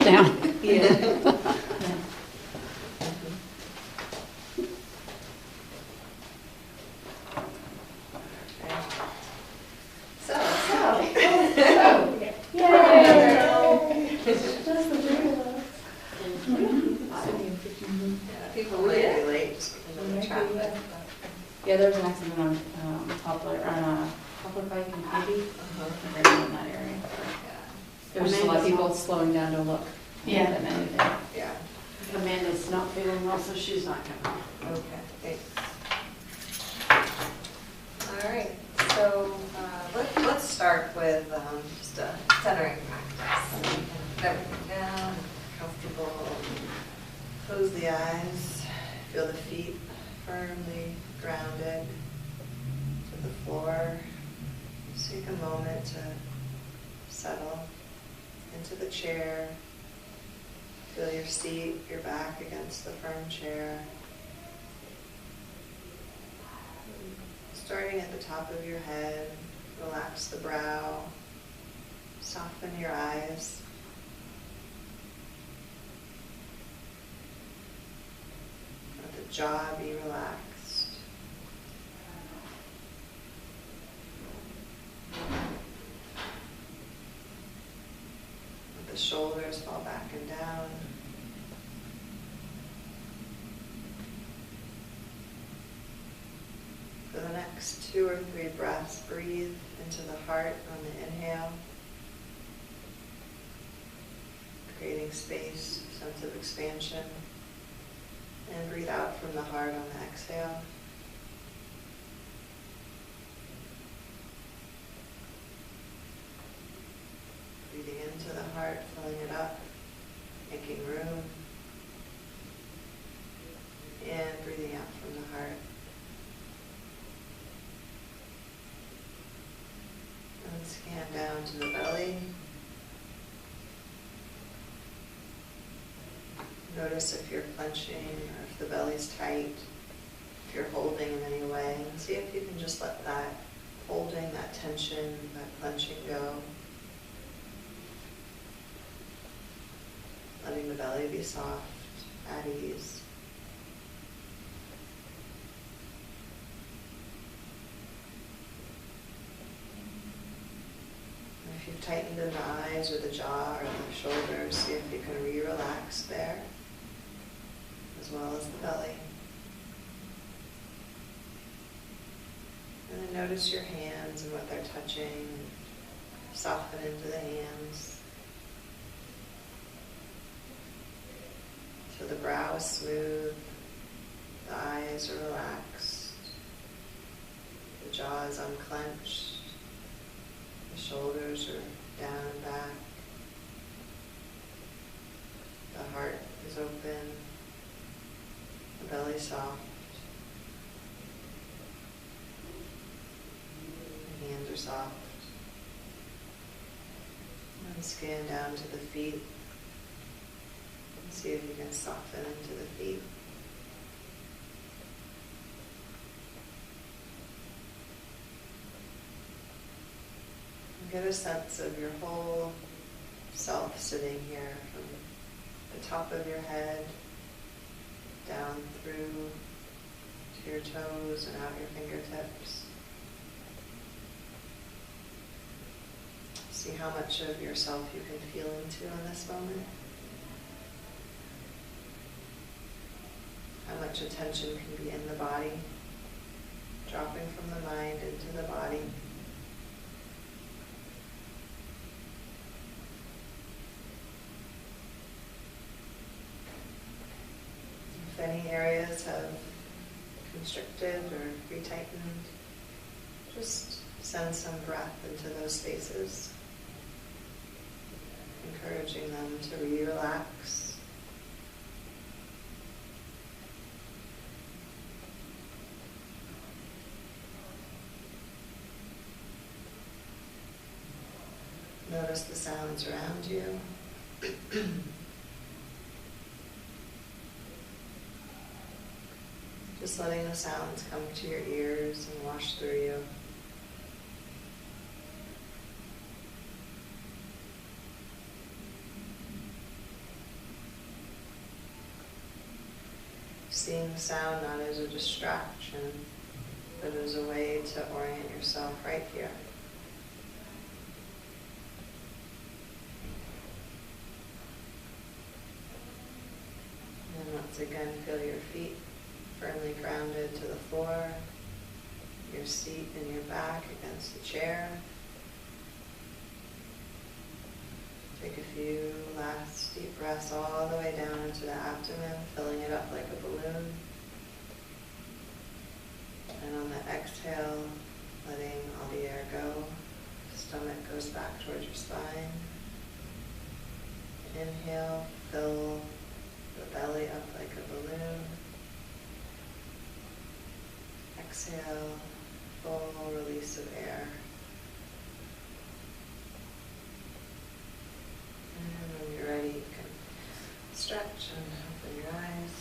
down. Yeah. So, Yay! Just the three of us. yeah, people might be late in the traffic. Yeah, there was an accident on Poplar Pike and Katy. Uh-huh. Right in that area. Yeah, There was just a lot of people slowing down to look. Yeah. Than anything. yeah, Amanda's not feeling well, so she's not coming. okay, thanks. All right, so let's start with just a centering practice. Put everything down, comfortable, close the eyes, feel the feet firmly grounded to the floor. Just take a moment to settle into the chair. Feel your seat, your back against the firm chair. Starting at the top of your head, relax the brow, soften your eyes. Let the jaw be relaxed. Let the shoulders fall back and down. For the next 2 or 3 breaths, breathe into the heart on the inhale, creating space, sense of expansion, and breathe out from the heart on the exhale. Breathing into the heart, filling it up, making room, and breathing out from the heart. And scan down to the belly. Notice if you're clenching or if the belly's tight, if you're holding in any way. And see if you can just let that holding, that tension, that clenching go. Letting the belly be soft, at ease. If you've tightened in the eyes or the jaw or the shoulders, see if you can re-relax there, as well as the belly. And then notice your hands and what they're touching. Soften into the hands. So the brow is smooth, the eyes are relaxed, the jaw is unclenched. The shoulders are down and back. The heart is open. The belly soft. The hands are soft. And scan down to the feet. And see if you can soften into the feet. Get a sense of your whole self sitting here from the top of your head down through to your toes and out your fingertips. See how much of yourself you can feel into in this moment. How much attention can be in the body, dropping from the mind into the body. If any areas have constricted or retightened, just send some breath into those spaces, encouraging them to relax. Notice the sounds around you. Just letting the sounds come to your ears and wash through you. seeing sound not as a distraction, but as a way to orient yourself right here. And once again, feel your feet firmly grounded to the floor, your seat and your back against the chair. Take a few last deep breaths all the way down into the abdomen, filling it up like a balloon. And on the exhale, letting all the air go, stomach goes back towards your spine. Inhale, fill the belly up like a balloon. Exhale, full release of air. And when you're ready, you can stretch and open your eyes.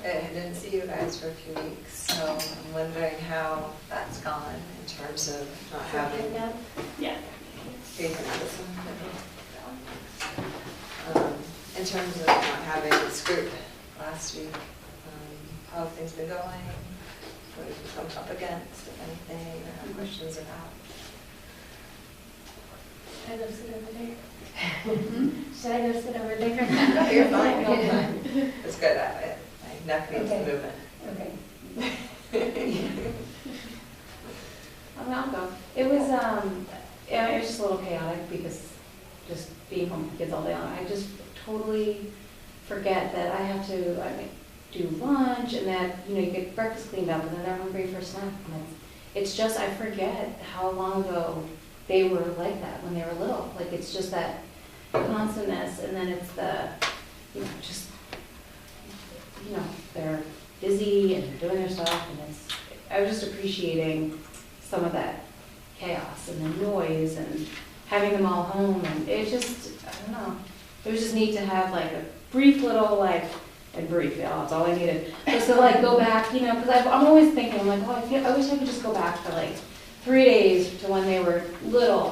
I didn't see you guys for a few weeks, so I'm wondering how that's gone in terms of not having. Yeah. In terms of not having this group last week, how have things been going? What have you come up against, if anything, or have questions about? Should I go sit over there? Should I go sit over there? No, you're fine, you're fine. It's good at it. My neck needs movement. Okay. I'll go. It was, yeah, it was just a little chaotic because just being home with kids all day long, I just totally forget that I have to do lunch and that, you get breakfast cleaned up and then they're hungry for a snack. And it's just, I forget how long ago they were like that when they were little. Like, it's just that constantness, and then it's the, they're busy and doing their stuff, and I was just appreciating some of that chaos and the noise and having them all home, and it just, I don't know, it was just neat to have like a brief little that's all I needed, just to go back, because I'm always thinking, I'm like, oh, I wish I could just go back for 3 days to when they were little,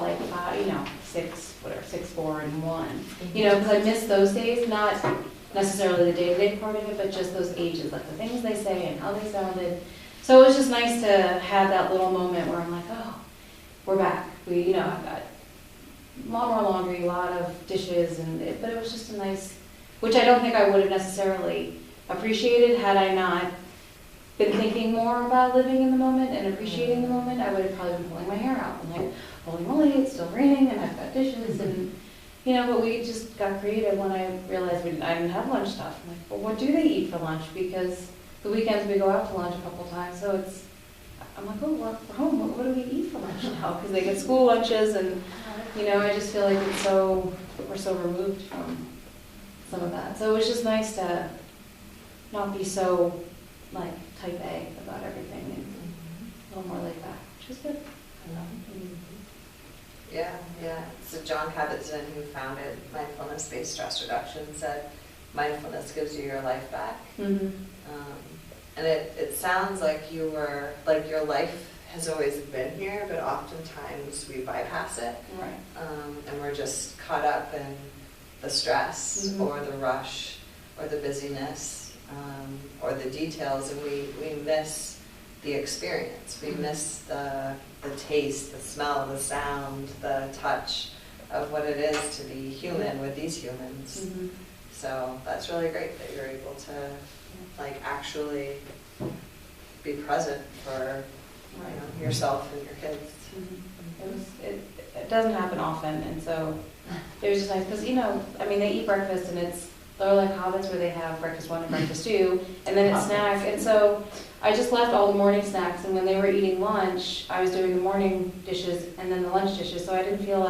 6, 4, and 1, because I miss those days, not necessarily the day-to-day part of it, but just those ages, the things they say and how they sounded. So it was just nice to have that little moment where I'm like, oh, we're back. I've got a lot more laundry, a lot of dishes, but it was just a nice, which I don't think I would have necessarily appreciated had I not been thinking more about living in the moment and appreciating the moment. I would have probably been pulling my hair out and holy moly, it's still raining and I've got dishes and, but we just got creative when I realized I didn't have lunch stuff. I'm like, well, what do they eat for lunch? Because the weekends we go out to lunch a couple times, so I'm like, oh, we're home. What do we eat for lunch now? Because they get school lunches and, I just feel like we're so removed from some of that. So it was just nice to not be so, type A about everything and a little more laid back, which was good. Yeah. So John Kabat-Zinn, who founded mindfulness-based stress reduction, said mindfulness gives you your life back. Mm-hmm. And it sounds like you were, your life has always been here, but oftentimes we bypass it. Right. And we're just caught up in the stress or the rush or the busyness or the details, and we miss the experience. We miss the taste, the smell, the sound, the touch of what it is to be human with these humans. Mm-hmm. So that's really great that you're able to actually be present for yourself and your kids. Mm-hmm. It doesn't happen often, and so it was just nice because they eat breakfast and they're like hobbits where they have breakfast 1 and breakfast 2, and then it's snack. And so I just left all the morning snacks, and when they were eating lunch, I was doing the morning dishes and then the lunch dishes. So I didn't feel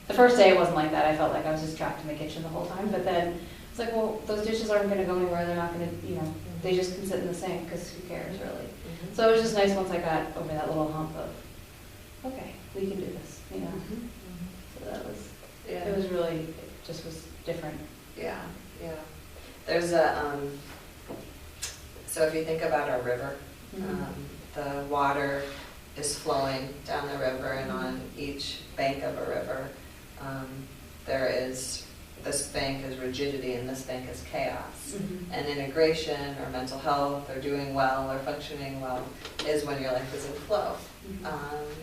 the first day it wasn't like that. I felt like I was just trapped in the kitchen the whole time. But then it's like, well, those dishes aren't going to go anywhere. They're not going to, they just can sit in the sink because who cares really. Mm-hmm. So it was just nice once I got over that little hump of, okay, we can do this, So that was, it was really, just was different. Yeah, yeah. There's a, so if you think about our river, the water is flowing down the river, and on each bank of a river, there is, this bank is rigidity and this bank is chaos. And integration or mental health or doing well or functioning well is when your life is in flow.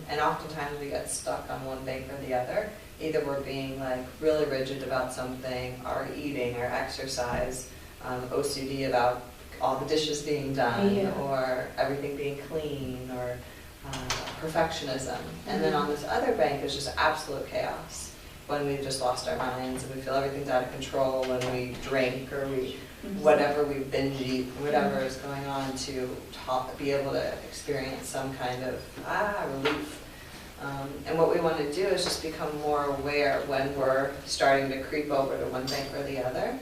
And oftentimes we get stuck on one bank or the other. Either we're being like really rigid about something, our eating, our exercise, OCD about all the dishes being done, or everything being clean, or perfectionism. And then on this other bank is just absolute chaos, when we've just lost our minds and we feel everything's out of control, when we drink or we whatever we binge eat, whatever is going on, to be able to experience some kind of relief. And what we want to do is just become more aware when we're starting to creep over to one bank or the other,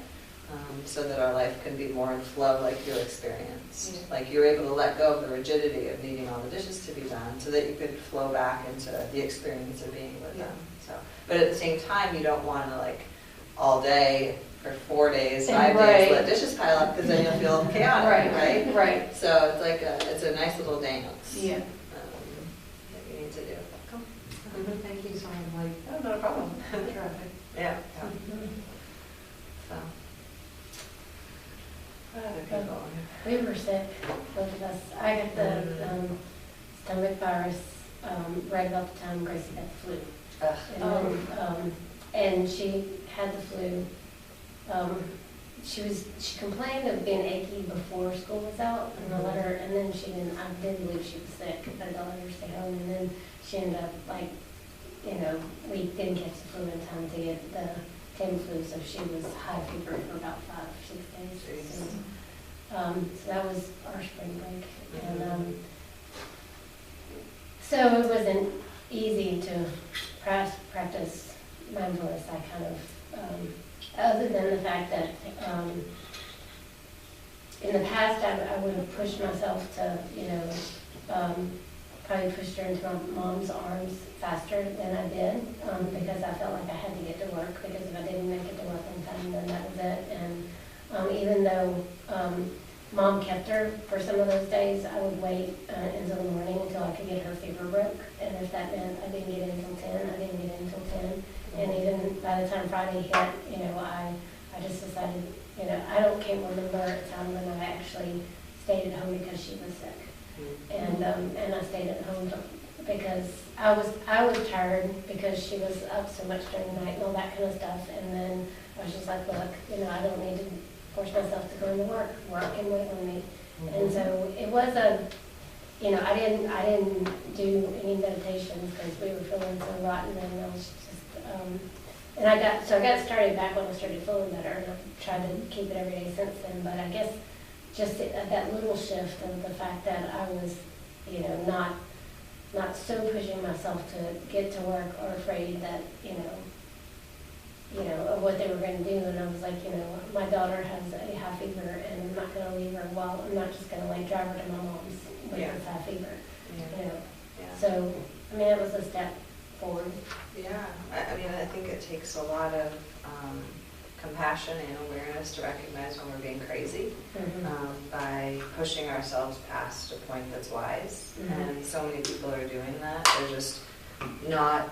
so that our life can be more in flow like you experienced. Like you're able to let go of the rigidity of needing all the dishes to be done, so that you could flow back into the experience of being with them. So, but at the same time, you don't want to like all day for 4 days, 5 days, let dishes pile up, because then you'll feel chaotic, right? Right. So it's like it's a nice little dance. Yeah. That you need to do. Cool. Thank you, sorry, I'm like, oh, not a problem. Traffic. Yeah. So. We were sick, both of us. I got the stomach virus right about the time Gracie got the flu. And she had the flu. She complained of being achy before school was out, and I let her, and then I didn't believe she was sick, but I let her stay home, and then she ended up like, we didn't catch the flu in time to get the Tamiflu, so she was high fever for about 5 or 6 days. So that was our spring break, and so it wasn't easy to practice mindfulness. I kind of, other than the fact that in the past I would have pushed myself to, probably pushed her into my mom's arms faster than I did, because I felt like I had to get to work, because if I didn't make it to work on time, then that was it. And even though Mom kept her for some of those days, I would wait until the morning until I could get her fever broke. And if that meant I didn't get in until 10, I didn't get in until 10. And even by the time Friday hit, I just decided, I can't remember a time when I actually stayed at home because she was sick. And I stayed at home because I was tired because she was up so much during the night and all that kind of stuff. And then I was just like, look, I don't need to force myself to go into work. Work can wait on me. And so it was I didn't do any meditations because we were feeling so rotten, and I was just and I got started back when I started feeling better, and I've tried to keep it every day since then. But I guess just that little shift of the fact that I was, not so pushing myself to get to work or afraid that, of what they were going to do. And I was like, my daughter has a high fever, and I'm not going to leave her. Well, I'm not just going to drive her to my mom's with this high fever. So, it was a step forward. Yeah, I think it takes a lot of compassion and awareness to recognize when we're being crazy, by pushing ourselves past a point that's wise. And so many people are doing that. They're just not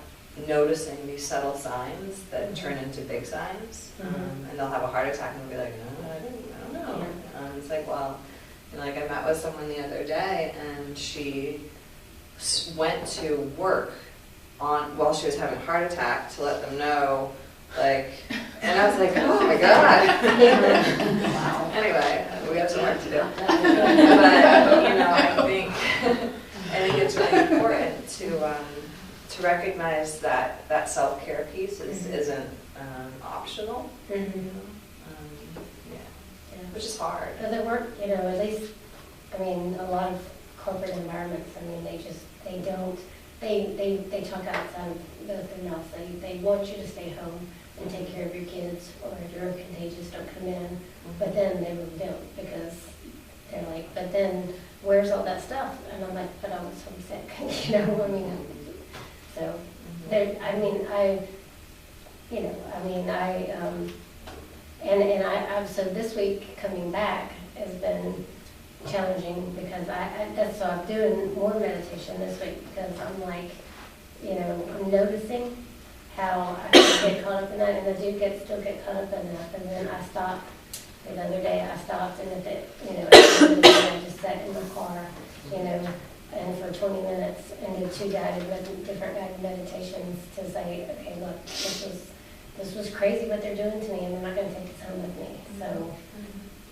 noticing these subtle signs that turn into big signs. And they'll have a heart attack and they'll be like, no, I don't know. It's like, well, I met with someone the other day, and she went to work while she was having a heart attack to let them know, and I was like, oh my God. Wow. Anyway, we have some work to do. But, I think it's really important to recognize that self-care piece isn't optional, which is hard. But the work, at least, a lot of corporate environments, they talk outside of their mouth. They want you to stay home and take care of your kids, or if you're contagious, don't come in. But then they really don't, because they're like, but then where's all that stuff? And I'm like, but I was homesick, so there. you know, I mean, so this week coming back has been challenging because so I'm doing more meditation this week because I'm like, you know, I'm noticing how I can get caught up in that, and I do still get caught up in that, and then I stop. The other day I stopped, and at the end of the day, I just sat in the car, you know, and for 20 minutes and did different guided meditations to say, okay, look, this was crazy what they're doing to me, and they're not going to take this home with me. So,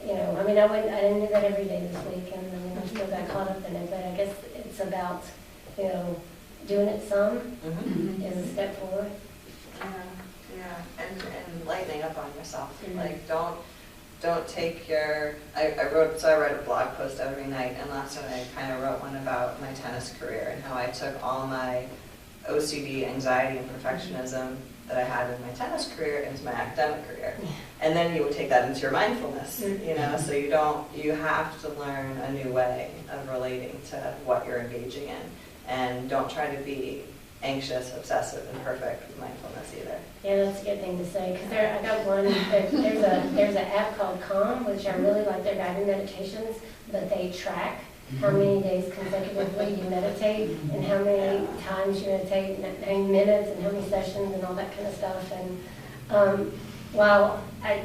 you know, I mean, I didn't do that every day this week, and I mean, I still got caught up in it, but I guess it's about, you know, doing it some is a step forward. Yeah, and lightening up on yourself. Like, don't take your, I write a blog post every night, and last night I kind of wrote one about my tennis career and how I took all my OCD, anxiety, and perfectionism that I had in my tennis career into my academic career. And then you would take that into your mindfulness, you know, so you have to learn a new way of relating to what you're engaging in, and don't try to be anxious, obsessive, and perfect with mindfulness either. Yeah, that's a good thing to say, because I got one, there's an app called Calm, which I really like their guided meditations, but they track how many days consecutively you meditate and how many times you meditate, and how many minutes and how many sessions and all that kind of stuff. And while I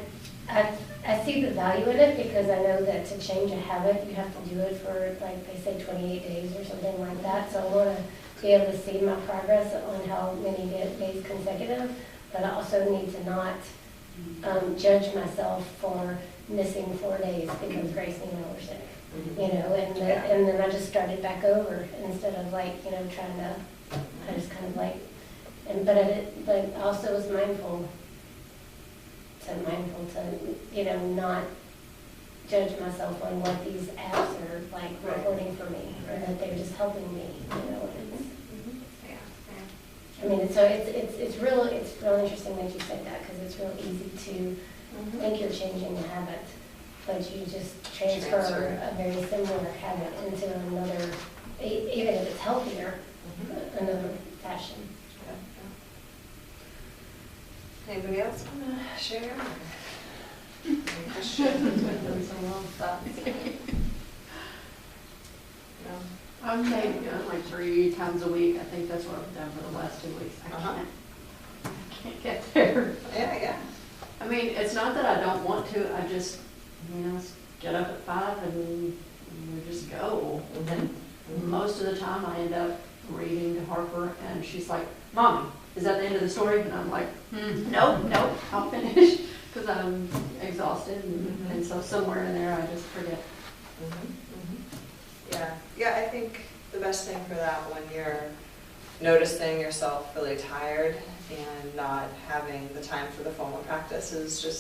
see the value in it, because I know that to change a habit, you have to do it for, like they say, 28 days or something like that. So I want to be able to see my progress on how many days consecutive, but I also need to not judge myself for missing 4 days because Grace and I were sick. You know, and then I just started back over instead of, like, you know, trying to, I just kind of like, but also was mindful to, you know, not judge myself on what these apps are like recording for me, or that they're just helping me, you know. I mean, so it's real interesting that you said that, because it's real easy to think you're changing a habit, but you just transfer a very similar habit into another, even if it's healthier, another fashion. Anybody else want to share? Any questions? No? I'm maybe done like 3 times a week. I think that's what I've done for the last 2 weeks. I can't get there. Yeah. I mean, it's not that I don't want to. I just, you know, get up at 5 and we just go. And most of the time I end up reading to Harper, and she's like, "Mommy, is that the end of the story?" And I'm like, nope, I'll finish, because I'm exhausted, and so somewhere in there I just forget. Yeah, I think the best thing for that, when you're noticing yourself really tired and not having the time for the formal practice, is just